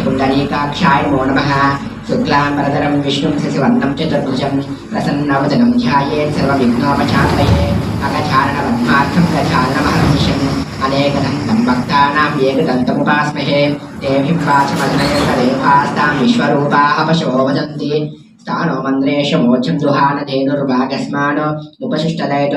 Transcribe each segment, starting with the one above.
पुण्डरीकाक्षाय नमो नमः। शुक्लाम्बरधरं विष्णुं शशिवर्णं चतुर्भुजं प्रसन्नवदनं ध्यायेत् सर्वविघ्नोपशान्तये। अगजाननपद्मार्थं गजाननमहर्निशम् अनेकदन्तं भक्तानां एकदन्तमुपास्महे। देवीं वाचमधुनैर्देवास्तां विश्वरूपाः पशवो वदन्ति। स्थानो मन्द्रेश मोक्षं दुहानधेनुर्भागस्मानो उपशिष्टदयित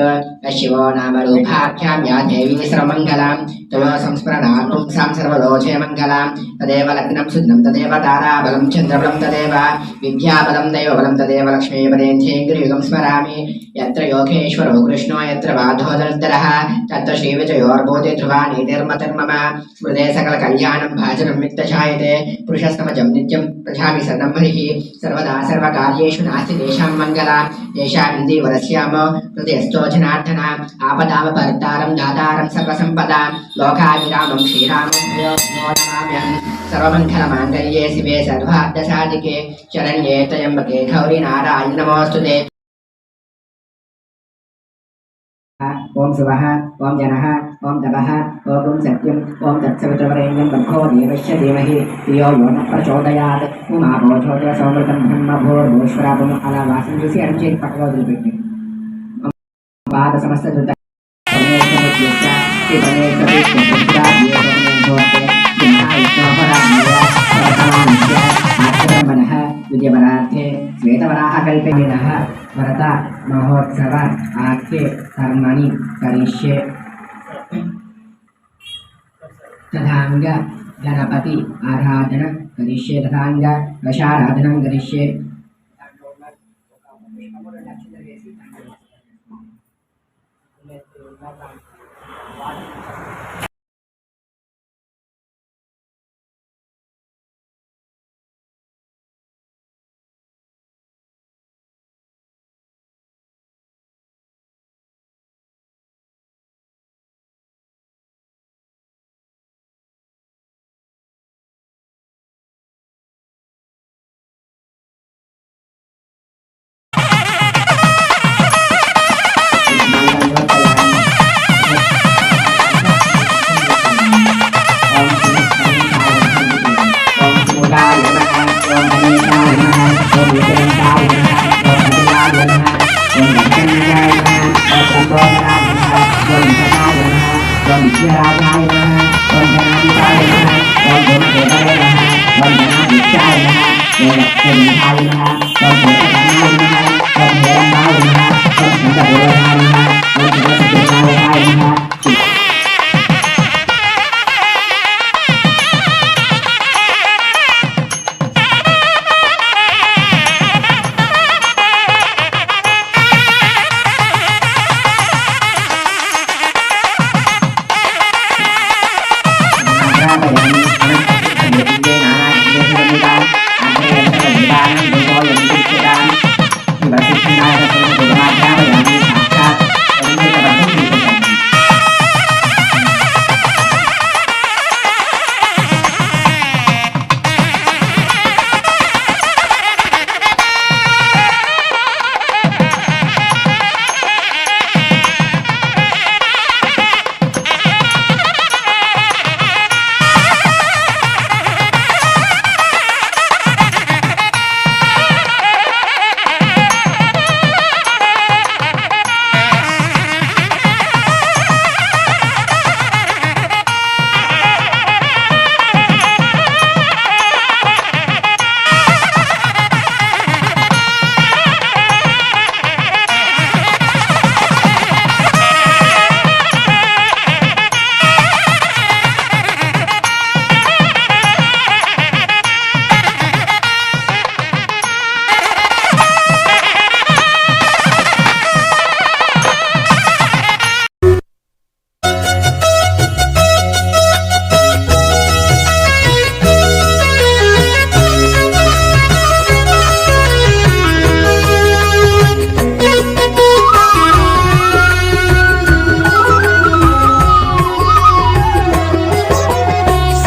शिवो नाम रूपाख्यां या देवी सर्वमङ्गलां तव संस्मरणात् पुंसां सर्वलोचय मङ्गलां। तदेव लग्नं शुद्धं तदेव ताराबलं चन्द्रबलं तदेव विद्याबलं दैवबलं तदेव लक्ष्मीपदेन्द्रियुगं स्मरामि। यत्र योगेश्वरो कृष्णो यत्र बाधोदरः तत्र श्रीविजयोर्भूति ध्रुवा नीतिर्मतिर्मम। स्मृते सकलकल्याणं भाजनं वित्तशायते पुरुषस्तमजं नित्यं प्रजामि शरणं हरिः। सर्वदा सर्वकार्येषु नास्ति तेषां मङ्गला येषां इन्दीवरस्याम हृदयस्थो जनार्दन। आपदामपहर्तारं दातारं सर्वसम्पदां लोकाभिरामं श्रीरामं नमाम्यहम्। सर्वमङ्गलमाङ्गल्ये शिवे सर्वार्थसाधिके शरण्ये त्र्यम्बके गौरी नारायणि नमोऽस्तुते। ओम शिवः ओम जनः ओम तपः ओम सत्यम् ओम तत्सवितुर्वरेण्यं भर्गो देवस्य धीमहि धियो यो नः प्रचोदयात्। उमाभोजोदय सौमृतं ब्रह्मभूर्भुवस्वरापम् अलवासं ऋषि अरुचेत् पटवोदृपेट्टे पाद समस्त दुत परमेश्वरस्य श्री परमेश्वरस्य आत्मनः विजयवरार्थे श्वेतवराह कल्पेनः भरत महोत्सव आख्ये कर्मणि करिष्ये। तथांग गणपति आराधना करिष्ये तथांग वशाराधना करिष्ये।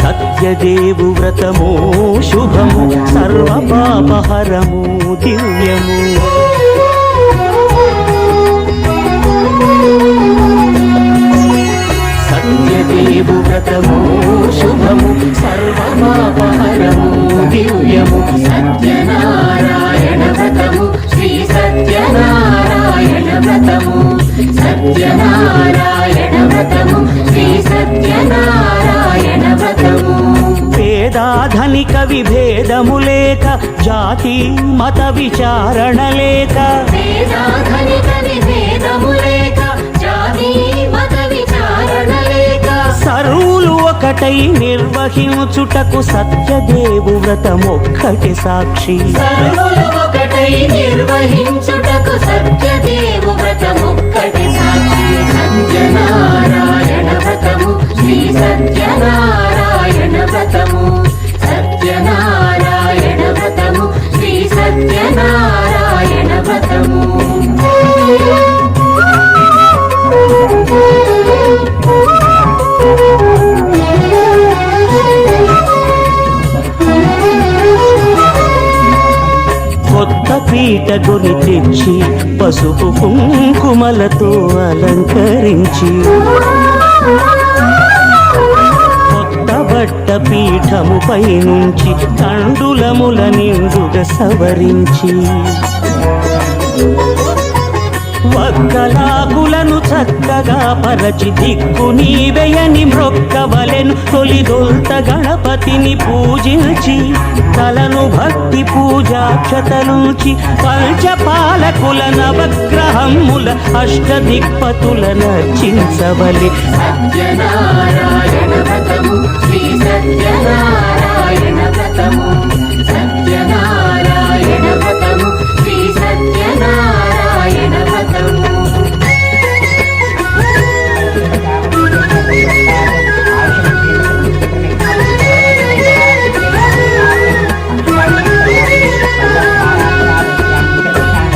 సత్యదేవు వ్రతము శుభము సర్వపాపహరము దివ్యము సత్యదేవు సత్యదేవు వ్రతము శుభము సర్వపాపహరము దివ్యము సత్యనారాయణ వ్రతము శ్రీ సత్యనారాయణ వ్రతము సత్యనారాయణ వ్రతము శ్రీ సత్యనారాయణ వ్రతము పేదాధనిక విభేదము లేక జాతి మత విచారణ లేక వేదాధనిక విభేదము లేక జాతి మత విచారణ లేక సర్వులు ఒకటై నిర్వహించుటకు సత్యదేవు వ్రతమొక్కటి సాక్షి సర్వులు ఒకటై నిర్వహించుటకు సత్యదేవు వ్రతమొక్కటి సాక్షి సత్యనారాయణ వ్రతము శ్రీ సత్యనారాయణ వ్రతము సత్యనారాయణ వ్రతము శ్రీ సత్యనారాయణ వ్రతము కొత్త పీట కొని తెచ్చి పసుపు కుంకుమలతో అలంకరించి కొత్త బట్ట పీఠముపై నుంచి తండులముల నిండుగా సవరించి వక్కలాకులను చక్కగా పరచి దిక్కు నీవెయని మ్రొక్కవలెను తొలిదొల్త గణపతిని పూజించి తలను భక్తి పూజాక్షతలుంచి పంచపాలకుల నవగ్రహముల అష్టదిక్పతుల నర్చించవలె సత్యనారాయణ వ్రతము శ్రీ సత్యనారాయణ వ్రతము సత్యనారాయణ వ్రతము శ్రీ సత్యనారాయణ వ్రతము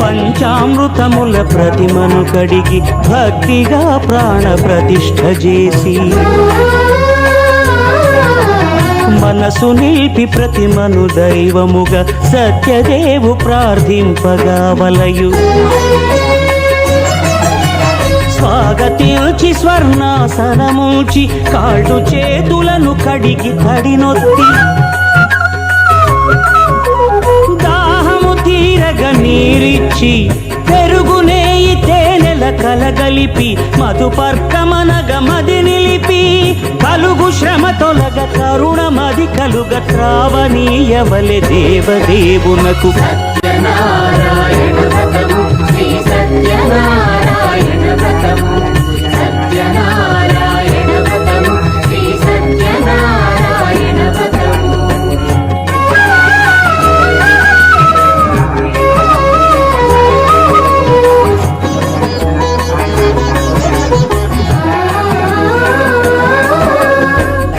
పంచామృతముల ప్రతిమను కడిగి భక్తిగా ప్రాణ ప్రతిష్ఠ చేసి మనసు నిలిపి ప్రతిమను దైవముగా సత్యదేవు ప్రార్థింపగా వలయు స్వాగతించి స్వర్ణాసనముంచి కాళ్ళు చేతులను కడిగి తడినొత్తి దాహము తీరగ నీరిచ్చి పెరుగునేయి తేనెల కలగలిపి మధుపర్కమనగ మది నిలిపి కలుగు శ్రమ తొలగ కరుణమది కలుగ త్రావనీయవలె దేవదేవునకు సత్యనారాయణ వ్రతము శ్రీ సత్యనారాయణ వ్రతము సత్యనారాయణ వ్రతము శ్రీ సత్యనారాయణ వ్రతము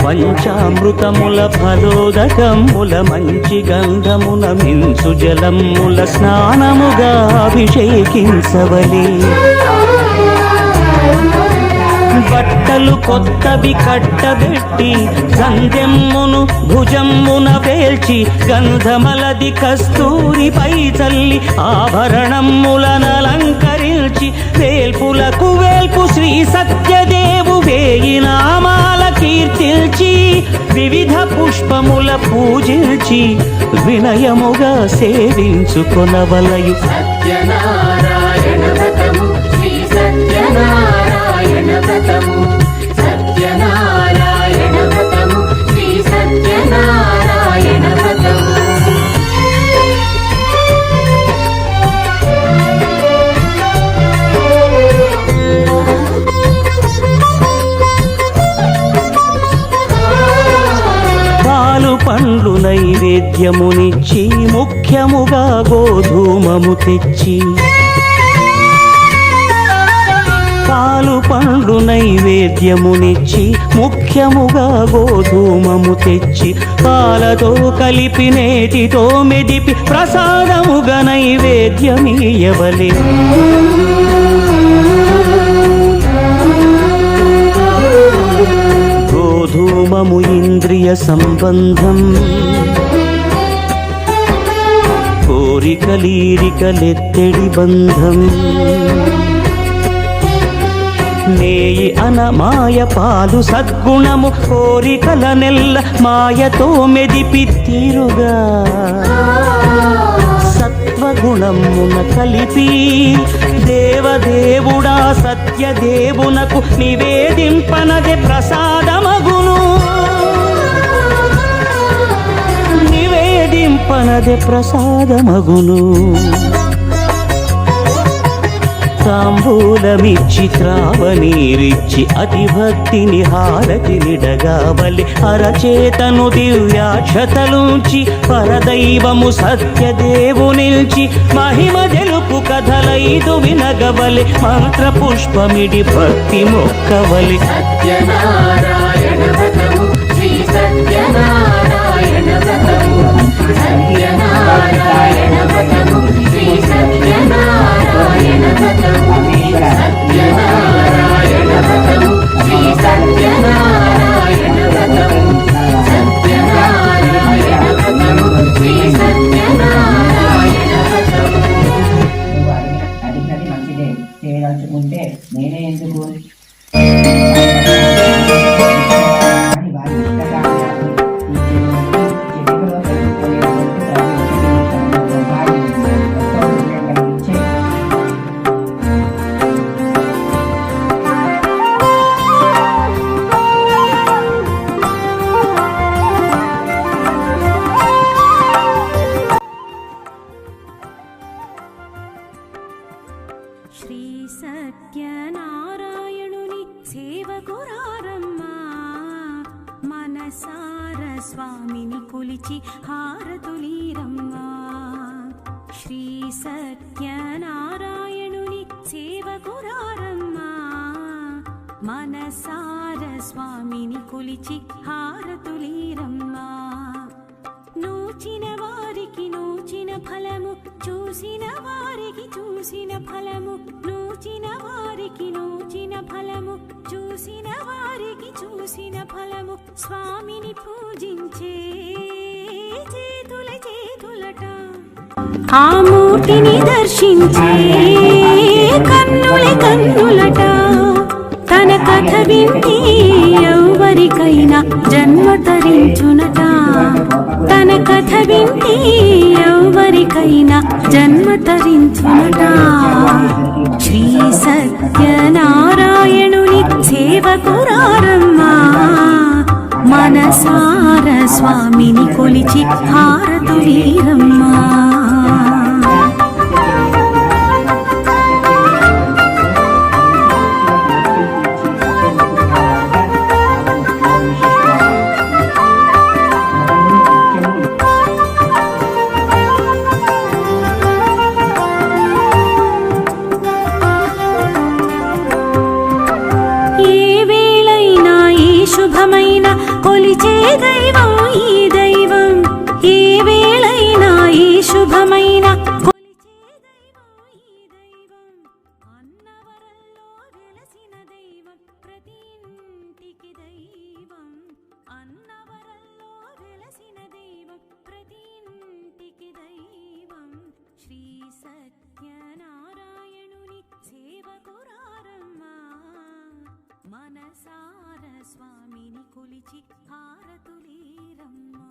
పంచామృతముల ఫలోదకముల మంచి గంధమున మించు జలముల స్నానముగా అభిషేకించవలే బట్టలు కొత్తవి కట్టబెట్టి గంధెమ్మును భుజమ్మున వేల్చి గంధమలది కస్తూరిపై చల్లి ఆభరణములనలంకరించి వేల్పులకు వేల్పు శ్రీ సత్యదేవు వేయి నామాల కీర్తిల్చి వివిధ పుష్పముల పూజించి వినయముగా సేవించుకొనవలయు సత్యనారాయణ వ్రతము శ్రీ సత్యనారాయణ వ్రతము సత్యనారాయణ వ్రతము శ్రీ సత్యనారాయణ వ్రతము పాలు పండ్లు నైవేద్యమునిచ్చి ముఖ్యముగా గోధూమము తెచ్చి పాలు పండ్లు నైవేద్యమునిచ్చి ముఖ్యముగా గోధూమము తెచ్చి పాలతో కలిపి నేతితో మెదిపి ప్రసాదముగా నైవేద్యమీయవలే గోధూమము ఇంద్రియ సంబంధం కోరికలీరికలెత్తెడి బంధం నేయి అనమాయ పాలు సద్గుణము కోరికల నెల్ల మాయతో మెదిపి తీరుగా సత్వగుణమున కలిపి దేవదేవుడా సత్యదేవునకు నివేదింపనదే ప్రసాదమగును నివేదింపనదే ప్రసాదమగును తాంబూలమిచ్చి త్రావనీరిచ్చి అతి భక్తిని హారతినిడగావలి అరచేతను దివ్యాక్షతలుంచి పరదైవము సత్యదేవునిల్చి మహిమ తెలుపు కథలైదు వినగవలి మంత్ర పుష్పమిడి భక్తి మొక్కవలి సత్యనారాయణ వ్రతము శ్రీ సత్యనారాయణ వ్రతము సత్యనారాయణ వ్రతము శ్రీ సత్యనారాయణ వ్రతము సత్యనారాయణ వ్రతము శ్రీ సత్యనారాయణ వ్రతము సత్యనారాయణ వ్రతము శ్రీ సత్యనారాయణ వ్రతము. నువ్వు అడిగినది మంచిదే, చేయదలుచుకుంటే నేనే ఎందుకు అని వారి ఇష్టకార్యాలు ఈ చెవిలో తెలుసుకునేటువంటి కలిగించే శ్రీ సత్యనారాయణుని సేవకురారమ్మా మనసార స్వామిని కొలిచి హారతులీరమ్మా శ్రీ సత్యనారాయణుని సేవకురారమ్మా మనసార స్వామిని కొలిచి హారతులీరమ్మా నూచిన వారికి నూచిన ఫలము చూసిన వారికి చూసిన ఫలము నూచిన వారికి నూచిన ఫలము చూసిన వారికి చూసిన ఫలము స్వామిని పూజించే చేతుల చేతులట ఆ మూర్తిని దర్శించే కన్నుల కన్నులట తన కథ వింటే ఎవరికైనా జన్మ తరించునట తన కథ వింటే ఎవరికైనా జన్మ తరించునట శ్రీ సత్యనారాయణుని సేవకురారమ్మా మనసార స్వామిని కొలిచి హారతులీరమ్మా శుభమైన కొలిచే దైవం ఈ దైవం ఏ వేళైనా ఈ శుభమైన కొలిచే దైవం ఈ దైవం అన్నవరంలో వెలసిన దైవం ప్రతి ఇంటికి దైవం అన్నవరంలో వెలసిన దైవం ప్రతి ఇంటికి దైవం శ్రీ సత్యనారాయణుని సేవకురారమ్మా మనసార స్వామిని కొలిచి హారతులీరమ్మా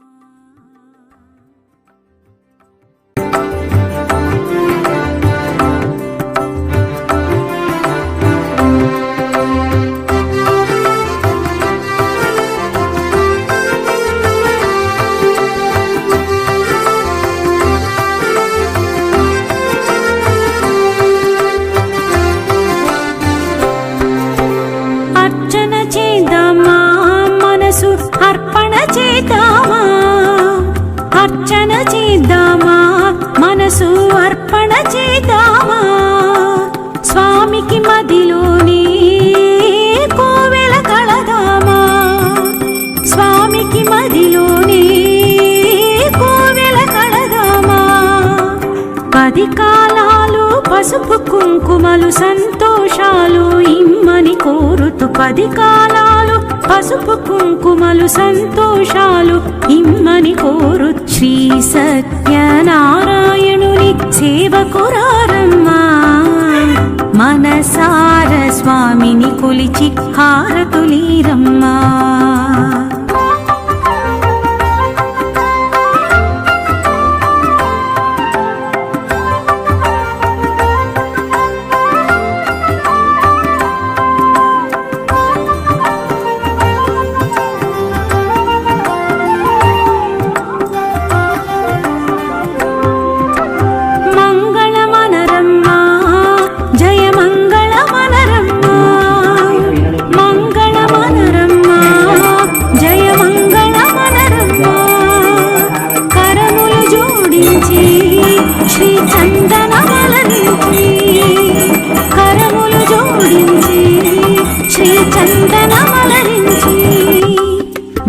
అర్చన చేద్దామా మనసు అర్పణ చేద్దామా అర్చన చేద్దామా మనసు అర్పణ చేద్దామా స్వామికి మదిలోనే కోవెల కళదామా స్వామికి మదిలోనే కోవెల కళదామా 10 కాలాలు పసుపు కుంకుమలు సంతోషాలు ఇమ్మని కోరుతూ 10 కాలాలు పసుపు కుంకుమలు సంతోషాలు ఇమ్మని కోరు శ్రీ సత్యనారాయణుని సేవకురారమ్మా మనసార స్వామిని కొలిచి హారతులీరమ్మా.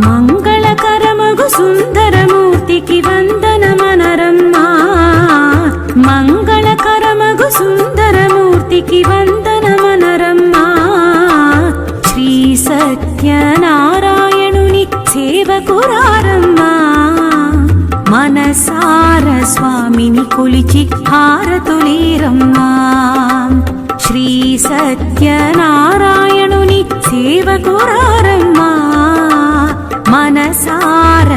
మంగళకరమగు సుందరమూర్తికి వందనమనరమ్మా. మంగళకరమగు సుందరమూర్తికి వందనమనరమ్మా. శ్రీ సత్యనారాయణుని సేవకురారమ్మా. మనసార స్వామిని కొలిచి హారతులీరమ్మా. శ్రీ సత్యనారాయణుని సేవకురారమ్మా. మనసార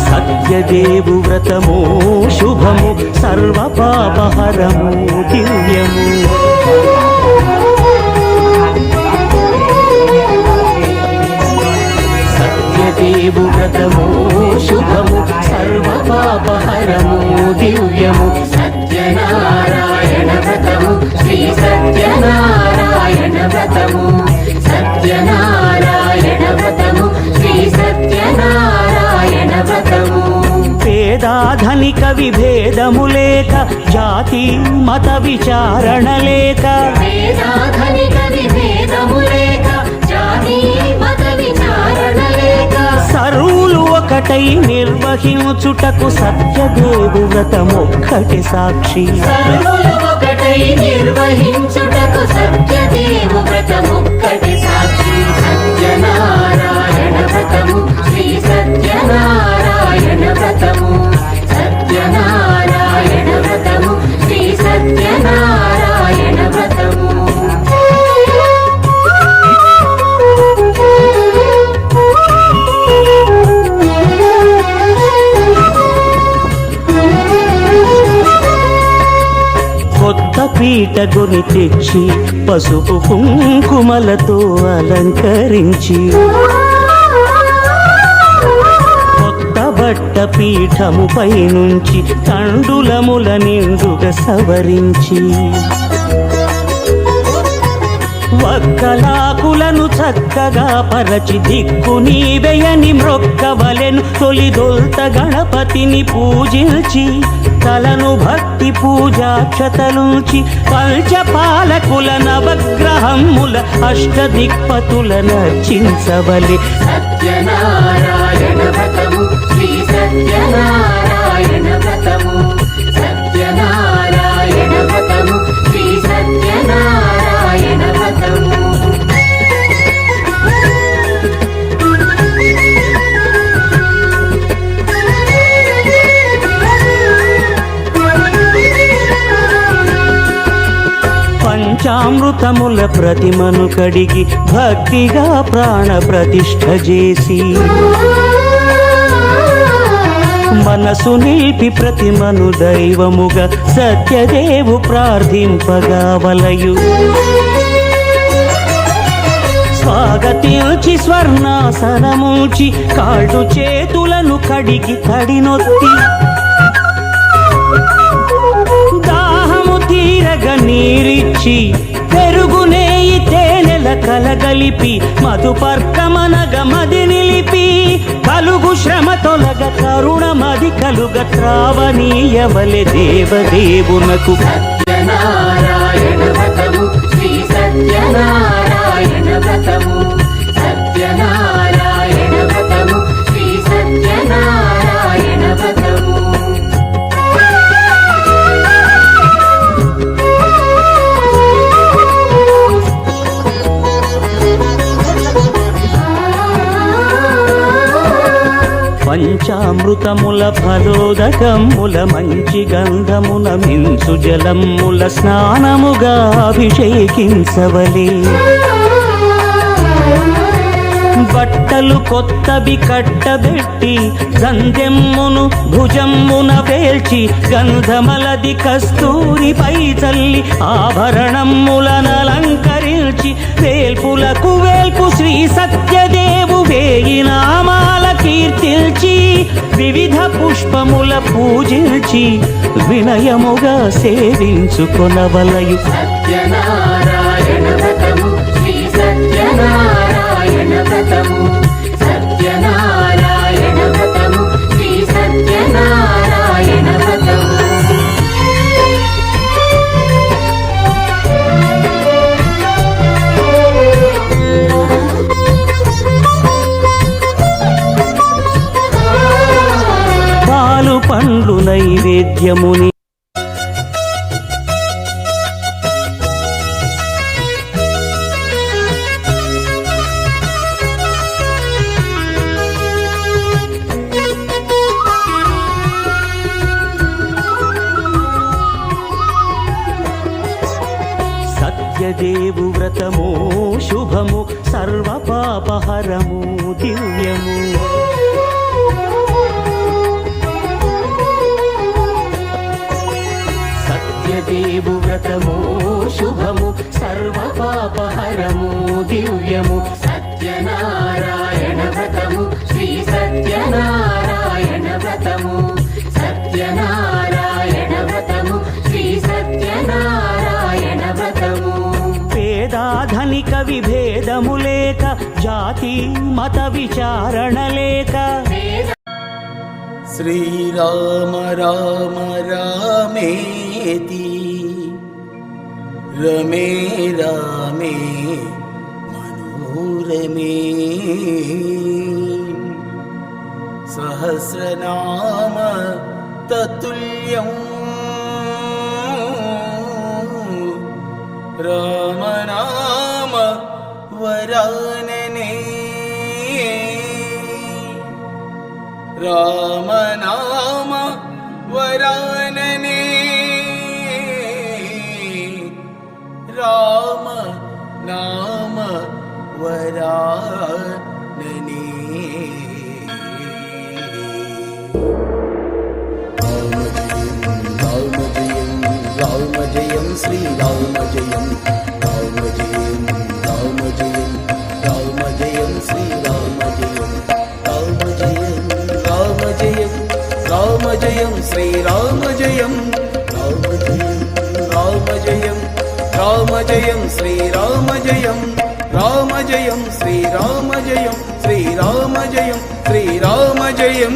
సత్యదేవు వ్రతము శుభము సర్వపాపహరము దివ్యము. సత్యదేవు వ్రతము శుభము సర్వపాపహరము దివ్యము. సత్యనారాయణ వ్రతము శ్రీ సత్యనారాయణ వ్రతము. సత్యనారాయణ వ్రతము శ్రీ సత్యనారాయణ వ్రతము. పేదాధనిక విభేదము లేక జాతి మత విచారణ లేక. వేదాధనిక విభేదము లేక జాతి మత విచారణ లేక. సర్వులు ఒకటై నిర్వహించుటకు సత్యదేవు వ్రతమొక్కటి సాక్షి. సర్వులు ఒకటై నిర్వహించుటకు సత్యదేవు వ్రతమొక్కటి సాక్షి. సత్యనారాయణ వ్రతము శ్రీ సత్యనారాయణ వ్రతము. సత్యనారాయణ వ్రతము శ్రీ సత్యనారాయణ వ్రతము. కొత్త పీట కొని తెచ్చి పసుపు కుంకుమలతో అలంకరించి. కొత్త బట్ట పీఠముపై నుంచి తండులముల నిండుగా సవరించి. వక్కలాకులను చక్కగా పరచి దిక్కు నీవెయని మ్రొక్కవలెను. తొలిదొల్త గణపతిని పూజించి తలను భక్తి పూజాక్షతలుంచి పంచపాలకుల నవగ్రహముల అష్టదిక్పతుల నర్చించవలె. సత్యనారాయణ వ్రతము శ్రీ సత్యనారాయణ వ్రతము. సత్యనారాయణ వ్రతము శ్రీ సత్యనారాయణ వ్రతము. పంచామృతముల ప్రతిమను కడిగి భక్తిగా ప్రాణ ప్రతిష్ఠ చేసి. మనసు నిలిపి ప్రతిమను దైవముగా సత్యదేవు ప్రార్థింపగా వలయు. స్వాగతించి స్వర్ణాసనముంచి కాళ్ళు చేతులను కడిగి తడినొత్తి. దాహము తీరగ నీరిచ్చి పెరుగునేయి తేనెల కలగలిపి మధుపర్కమనగ మది నిలిపి. కలుగు శ్రమ తొలగ కరుణ మది కలుగ త్రావనీయవలె దేవదేవునకు. సత్యనారాయణ వ్రతము శ్రీ సత్యనారాయణ వ్రతము. సత్యనారాయణ వ్రతము శ్రీ సత్యనారాయణ వ్రతము. పంచామృతముల ఫలోదకముల మంచి గంధమున మించు జలముల స్నానముగా అభిషేకించవలే. బట్టలు కొత్తవి కట్టబెట్టి గంధెమ్మును భుజమ్మున వేల్చి గంధమలది కస్తూరిపై చల్లి ఆభరణములనలంకరించి వేల్పులకు వేల్పు శ్రీ సత్యదేవు వేయి నామాల కీర్తిల్చి వివిధ పుష్పముల పూజించి వినయముగా సేవించుకొనవలయు. సత్యనారాయణ వ్రతము శ్రీ సత్యనారాయణ వ్రతము సత్యనారాయణ వ్రతము శ్రీ సత్యనారాయణ వ్రతము. పాలు పండ్లు నైవేద్యముని సత్యదేవు వ్రతము శుభము సర్వపాపహరము దివ్యము. సత్యదేవు వ్రతము శుభము సర్వపాపహరము దివ్యము. సత్యనారాయణ వ్రతము శ్రీ సత్యనారాయణ వ్రతము సత్యనారాయణ వ్రతము శ్రీ సత్యనారాయణ వ్రతము. పేదాధనిక విభేదము లేక జాతి మత విచారణ లేక శ్రీరామ రామ రామేతి రమే రామే మనోరమే సహస్రనామ తతుల్యం రామనామ వరాననే రామనామ వరాననే రామ నామ వరాననే. రామ జయం రామ జయం శ్రీ రామ జయం రామ జయం రామ జయం రామ జయం శ్రీ రామ జయం రామ జయం రామ జయం రామ జయం శ్రీ రామ జయం రామ జయం రామ జయం రామ జయం శ్రీ రామ జయం రామ జయం శ్రీ రామ జయం శ్రీ రామ జయం శ్రీ రామ జయం.